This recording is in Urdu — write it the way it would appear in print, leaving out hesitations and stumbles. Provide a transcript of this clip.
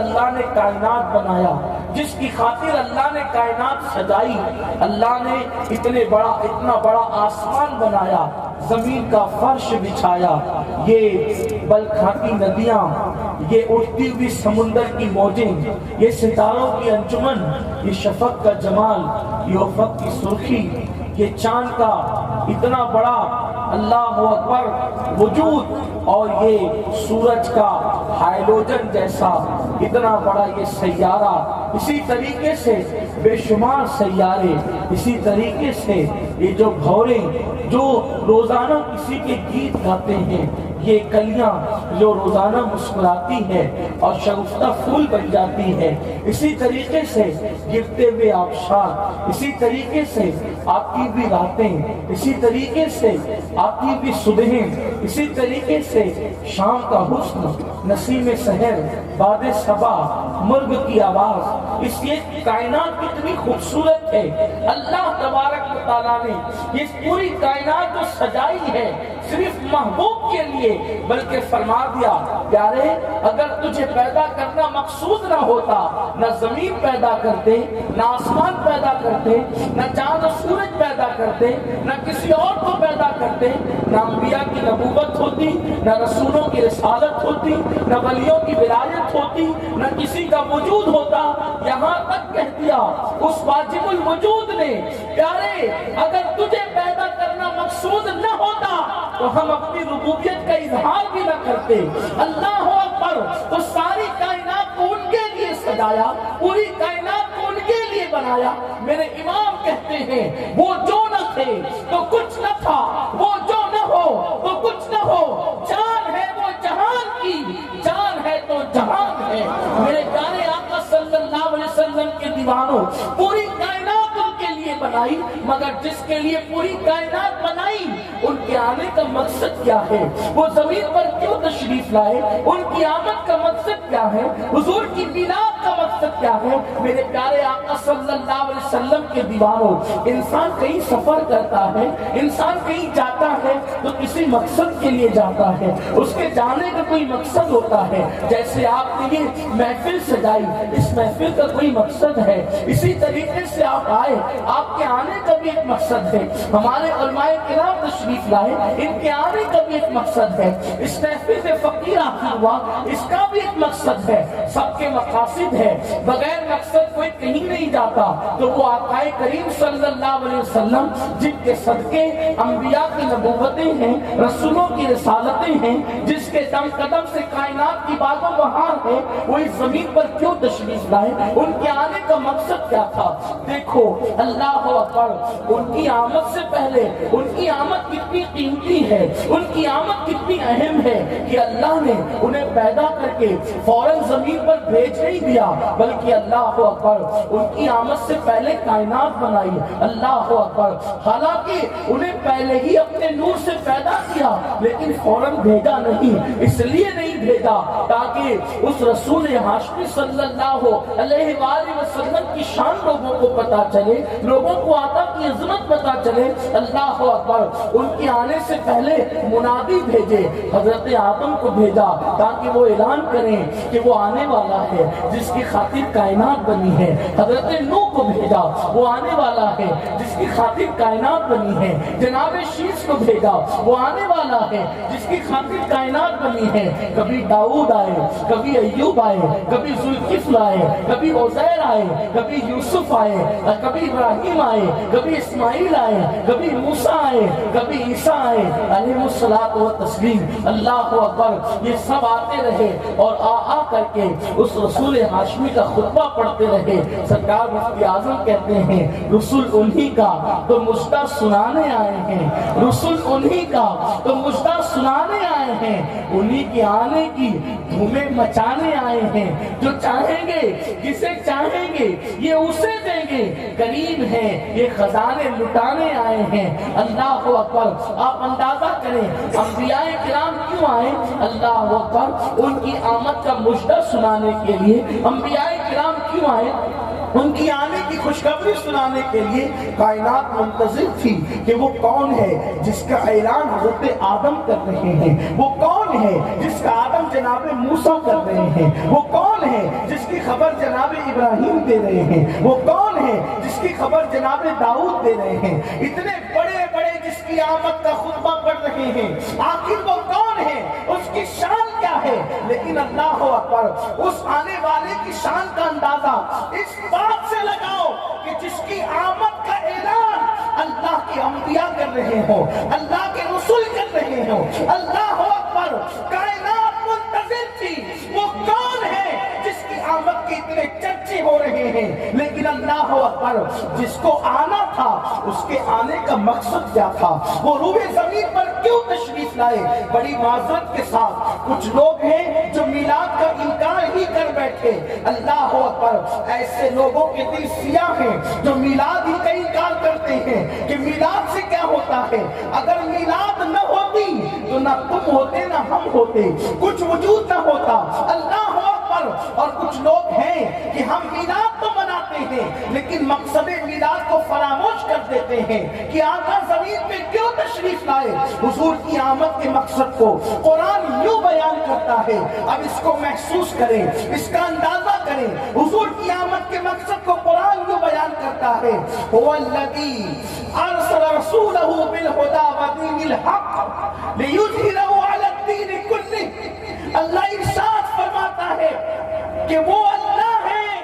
اللہ نے کائنات بنایا، جس کی خاطر اللہ نے کائنات سجائی، اللہ نے اتنا بڑا آسمان بنایا، زمین کا فرش بچھایا، یہ بلکھاتی ندیاں، یہ اٹھتی ہوئی سمندر کی موجیں، یہ ستاروں کی انجمن، یہ شفق کا جمال، یہ افق کی سرخی، یہ چاند کا اتنا بڑا اللہ اکبر وجود، اور یہ سورج کا ہائیڈروجن جیسا اتنا بڑا یہ سیارہ، اسی طریقے سے بے شمار سیارے، اسی طریقے سے یہ جو بھورے جو روزانہ کسی کے گیت گاتے ہیں، یہ کلیاں جو روزانہ مسکراتی ہے اور شگفتہ پھول بن جاتی ہے، اسی طریقے سے گرتے ہوئے آبشار، اسی طریقے سے آتی ہوئی راتیں، اسی طریقے سے آتی ہوئی صبحیں، اسی طریقے سے شام کا حسن، نسیم سحر، باد صبا، مرغ کی آواز، اس یہ کائنات کتنی خوبصورت ہے۔ اللہ تبارک و تعالیٰ نے یہ پوری کائنات جو سجائی ہے صرف محبوب کے لیے، بلکہ فرما دیا پیارے اگر تجھے پیدا کرنا مقصود نہ ہوتا، نہ زمین پیدا کرتے، نہ آسمان پیدا کرتے، نہ چاند و سورج پیدا کرتے، نہ کسی اور کو پیدا کرتے، نہ انبیاء کی نبوت ہوتی، نہ رسولوں کی رسالت ہوتی، نہ ولیوں کی ولایت ہوتی، نہ کسی کا وجود ہوتا، یہاں تک کہہ دیا اس واجب الوجود نے پیارے اگر تجھے پیدا کرنا مقصود نہ ہوتا تو ہم اپنی ربوبیت کا اظہار بھی نہ کرتے۔ اللہ اکبر، تو ساری کائنات کو ان کے لیے سجایا، پوری کائنات کو ان کے لیے بنایا۔ میرے امام کہتے ہیں وہ جو نہ تھے تو کچھ نہ تھا، وہ جو نہ ہو تو کچھ نہ ہو، جان ہے وہ جہان کی، جان ہے تو جہان ہے۔ میرے پیارے آقا صلی اللہ علیہ وسلم کے دیوانوں، پوری کائنات ان کے لیے بنائی، مگر جس کے لیے پوری کائنات بنائی ان کے آنے کا مقصد کیا ہے، وہ زمین پر کیوں تشریف لائے، ان کی آمد کا مقصد کیا ہے، حضور کی میلاد کا مقصد کیا ہے۔ میرے پیارے آقا صلی اللہ علیہ وسلم کے دیوانوں، انسان کہیں سفر کرتا ہے، انسان کہیں جاتا ہے تو کسی مقصد کے لیے جاتا ہے، اس کے جانے کا کوئی مقصد ہوتا ہے۔ جیسے آپ نے یہ محفل سجائی، اس محفل کا کوئی مقصد ہے، اسی طریقے سے آپ آئے، آپ کے آنے کا بھی ایک مقصد ہے۔ ہمارے علماء کرام تشریف لائے، ان کے آنے کا بھی ایک مقصد ہے۔ اس محفل سے فقیر آخر ہوا، اس کا بھی ایک مقصد ہے۔ سب کے مقاصد ہے، بغیر مقصد کوئی کہیں نہیں جاتا۔ تو وہ آقا کریم صلی اللہ علیہ وسلم جن کے صدقے انبیاء کی نبوتیں ہیں، رسولوں کی رسالتیں ہیں، جس کے دم قدم سے کائنات کی باد و بہار ہے، وہ اس زمین پر کیوں تشریف لائے، ان کے آنے کا مقصد کیا تھا۔ دیکھو اللہ اکبر، ان کی آمد سے پہلے ان کی آمد کتنی قیمتی ہے، ان کی آمد کتنی اہم ہے کہ اللہ نے انہیں پیدا کر کے فوراً زمین پر بھیج نہیں دیا، بلکہ اللہ اکبر ان کی آمد سے پہلے کائنات بنائی۔ اللہ اکبر، حالانکہ انہیں پہلے ہی اپنے نور سے پیدا کیا، لیکن فوراً بھیجا نہیں، اس لیے نہیں بھیجا تاکہ اس رسول ہاشمی صلی اللہ علیہ وآلہ وسلم کی شان لوگوں کو پتا چلے، لوگوں کو آقا کی عظمت پتا چلے۔ اللہ اکبر، ان کے آنے سے پہلے منادی بھیجے، حضرت آدم کو بھیجا تاکہ وہ اعلان کریں کہ وہ آنے والا ہے جس کی خاطر کائنات بنی ہے۔ حضرت نوح کو بھیجا، وہ آنے والا ہے جس کی خاطر کائنات بنی ہے۔ جناب شیس کو بھیجا، وہ آنے والا ہے جس کی خاطر کائنات بنی ہے۔ کبھی داؤد آئے، کبھی ایوب آئے، کبھی ذوالکفل آئے، کبھی عزیر آئے، کبھی یوسف آئے، کبھی ابراہیم آئے، کبھی اسماعیل آئے، کبھی موسیٰ آئے، کبھی عیسیٰ آئے علیہ الصلوۃ والتسلیم۔ اللہ اکبر، یہ سب آتے رہے اور آ کر کے اس رسول ہاشمی کا خطبہ پڑھتے رہے۔ سرکار مفتی اعظم کہتے ہیں رسول انہی کا تو مجدہ سنانے آئے ہیں، رسول انہی کا تو مجدہ سنانے آئے ہیں، انہی کے آنے کی دھومیں مچانے آئے ہیں۔ جو چاہیں گے، جسے چاہیں گے یہ اسے دیں گے، قریب ہیں یہ خزانے لٹانے آئے ہیں۔ اللہ اکبر، آپ اندازہ کریں انبیاء کرام کیوں آئے؟ اللہ اکبر، ان کی آمد کا مجدہ سنانے کے لیے۔ انبیاء کرام کیوں آئے؟ ان کی آنے کی خوشخبری سنانے کے لیے۔ کائنات منتظر تھی کہ وہ کون ہے جس کا اعلان حضرت آدم کر رہے ہیں، وہ کون ہے جس کا آدم جناب موسیٰ کر رہے ہیں، وہ کون ہے جس دے رہے ہیں؟ وہ کون ہے جس کی خبر جناب داؤد دے رہے ہیں؟ اتنے بڑے بڑے جس کی آمد کا خطبہ پڑھ رہے ہیں، آخر وہ کون ہے؟ اس کی شان کیا ہے؟ لیکن اللہ اکبر، اس آنے والے کی شان کا اندازہ اس بات سے لگاؤ کہ جس کی آمد کا اعلان اللہ کے انبیاء کر رہے ہوں، اللہ کے رسول کر رہے ہوں۔ اللہ اکبر، کائنات منتظر تھی، وہ کون ہے جس کی آمد کے اتنے چرچے ہو رہے ہیں؟ لیکن اللہ اکبر، جس کو آنا تھا اس کے آنے کا مقصد کیا تھا؟ وہ روئے زمین پر کیوں تشریف لائے؟ بڑی معذرت کے ساتھ کچھ لوگ ہیں جو میلاد کا انکار ہی کر بیٹھے۔ اللہ اکبر، ایسے لوگوں کے دل سیاہ ہیں جو میلاد ہی کا انکار کرتے ہیں کہ میلاد سے کیا ہوتا ہے؟ اگر میلاد نہ ہوتی تو نہ تم ہوتے نہ ہم ہوتے، کچھ وجود نہ ہوتا۔ اللہ اکبر، اور کچھ لوگ ہیں کہ ہم میلاد تو مناتے ہیں لیکن مقصد میلاد کو فراموش کر دیتے ہیں کہ آقا زمین پہ کیوں تشریف لائے۔ حضور کی آمد کے مقصد کو قرآن یوں بیان کرتا ہے، اب اس کو محسوس کریں، اس کا اندازہ کریں۔ حضور کی آمد کے مقصد کو قرآن یوں بیان کرتا ہے، هو الذی ارسل رسولہ بالہدی ودین الحق